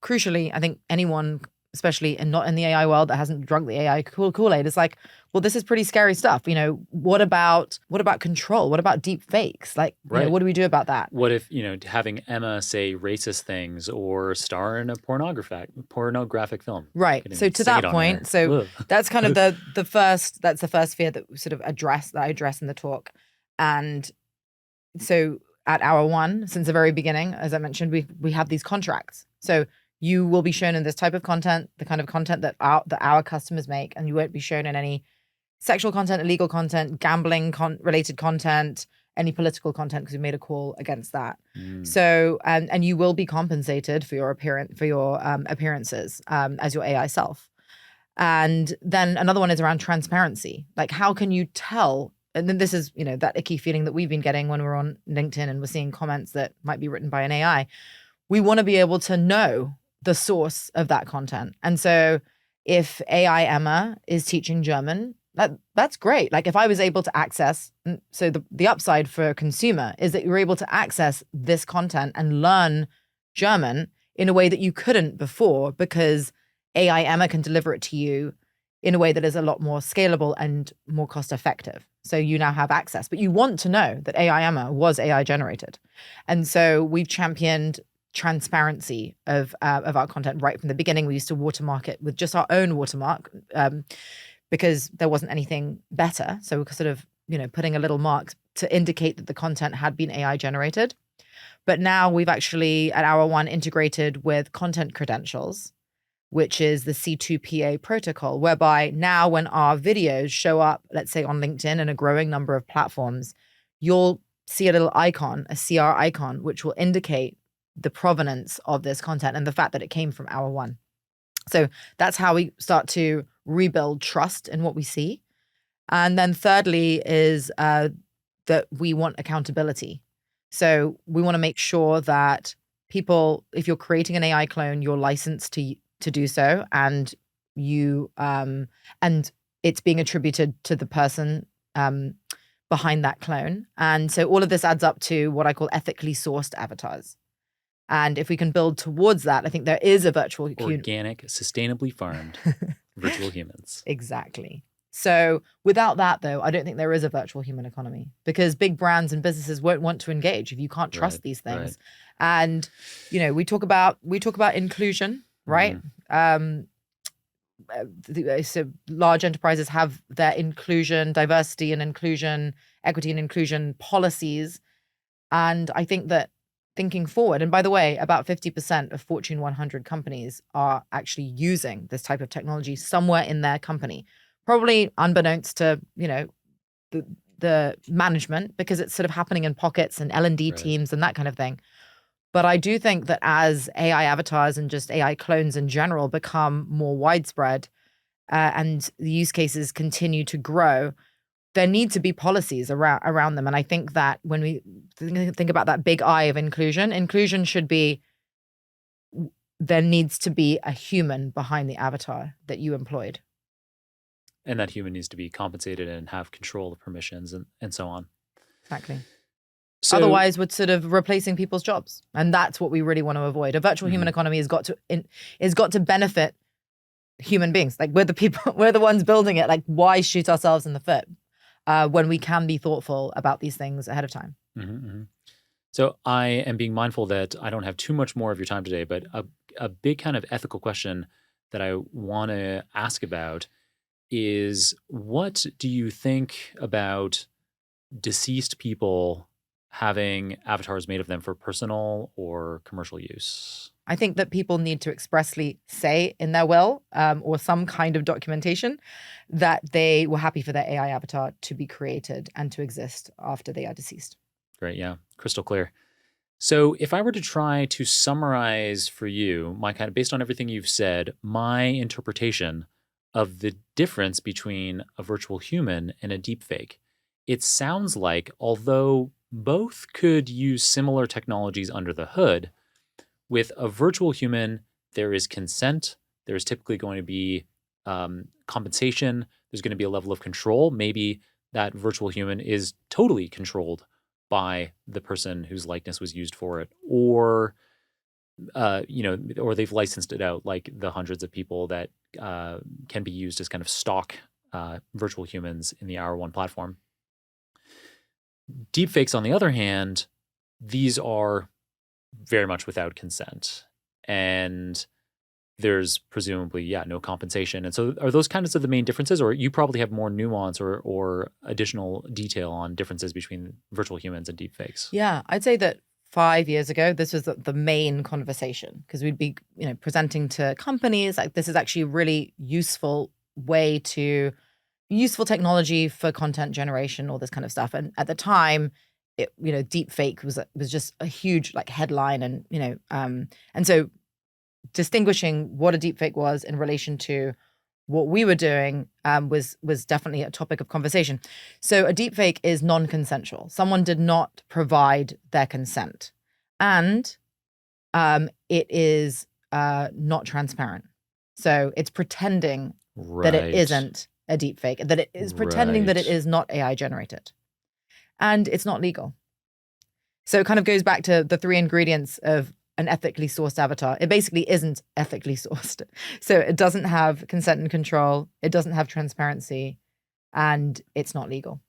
crucially, I think anyone, especially not in the AI world that hasn't drunk the AI Kool-Aid, is like, well, this is pretty scary stuff. What about control? What about deep fakes? Like, Right. what do we do about that? What if, having Emma say racist things or star in a pornographic film? Right. Couldn't So even to say it that on air. point, so Ugh. that's kind of the first fear that we sort of I address in the talk. And so at hour one, since the very beginning, as I mentioned, we have these contracts. So you will be shown in this type of content, the kind of content that our customers make, and you won't be shown in any sexual content, illegal content, gambling related content, any political content, because we made a call against that. So and you will be compensated for your appearances as your AI self. And then another one is around transparency. Like, how can you tell? And then this is, that icky feeling that we've been getting when we're on LinkedIn and we're seeing comments that might be written by an AI. We want to be able to know the source of that content. And so if AI Emma is teaching German, that's great. Like, if I was able to access, so the upside for a consumer is that you're able to access this content and learn German in a way that you couldn't before, because AI Emma can deliver it to you in a way that is a lot more scalable and more cost effective. So you now have access, but you want to know that AI Emma was AI generated. And so we've championed transparency of our content right from the beginning. We used to watermark it with just our own watermark because there wasn't anything better. So we're sort of, putting a little mark to indicate that the content had been AI generated. But now we've actually at hour one integrated with content credentials, which is the C2PA protocol, whereby now when our videos show up, let's say on LinkedIn and a growing number of platforms, you'll see a little icon, a CR icon, which will indicate the provenance of this content and the fact that it came from hour one. So that's how we start to rebuild trust in what we see. And then thirdly is that we want accountability. So we want to make sure that people, if you're creating an AI clone, you're licensed to do so, and and it's being attributed to the person behind that clone. And so all of this adds up to what I call ethically sourced avatars. And if we can build towards that, I think there is a virtual organic, sustainably farmed virtual humans. Exactly. So without that, though, I don't think there is a virtual human economy, because big brands and businesses won't want to engage if you can't trust these things. Right. And we talk about inclusion, right? So large enterprises have their inclusion, diversity and inclusion, equity and inclusion policies. And I think that thinking forward, and by the way, about 50% of Fortune 100 companies are actually using this type of technology somewhere in their company, probably unbeknownst to, the management, because it's sort of happening in pockets and L&D teams and that kind of thing. But I do think that as AI avatars and just AI clones in general become more widespread and the use cases continue to grow, there need to be policies around them. And I think that when we think about that big I of inclusion should be, there needs to be a human behind the avatar that you employed. And that human needs to be compensated and have control of permissions and so on. Exactly. So, otherwise, we're sort of replacing people's jobs. And that's what we really want to avoid. A virtual human economy has got to benefit human beings. Like, we're the people, we're the ones building it. Like, why shoot ourselves in the foot when we can be thoughtful about these things ahead of time? So I am being mindful that I don't have too much more of your time today, but a big kind of ethical question that I want to ask about is, what do you think about deceased people having avatars made of them for personal or commercial use? I think that people need to expressly say in their will or some kind of documentation that they were happy for their AI avatar to be created and to exist after they are deceased. Great. Yeah. Crystal clear. So if I were to try to summarize for you, my kind of, based on everything you've said, my interpretation of the difference between a virtual human and a deepfake, it sounds like, although both could use similar technologies under the hood, with a virtual human, there is consent. There's typically going to be compensation. There's going to be a level of control. Maybe that virtual human is totally controlled by the person whose likeness was used for it. Or or they've licensed it out, like the hundreds of people that can be used as kind of stock virtual humans in the Hour One platform. Deepfakes, on the other hand, these are very much without consent. And there's presumably, no compensation. And so are those kinds of the main differences, or you probably have more nuance or additional detail on differences between virtual humans and deepfakes? Yeah, I'd say that 5 years ago, this was the main conversation, because we'd be, presenting to companies like this is actually a really useful useful technology for content generation, all this kind of stuff. And at the time, deepfake was just a huge like headline, and so distinguishing what a deepfake was in relation to what we were doing was definitely a topic of conversation. So a deepfake is non-consensual. Someone did not provide their consent, and it is not transparent. So it's pretending that it isn't a deepfake, that it is pretending that it is not AI generated, and it's not legal. So it kind of goes back to the three ingredients of an ethically sourced avatar. It basically isn't ethically sourced. So it doesn't have consent and control, it doesn't have transparency, and it's not legal.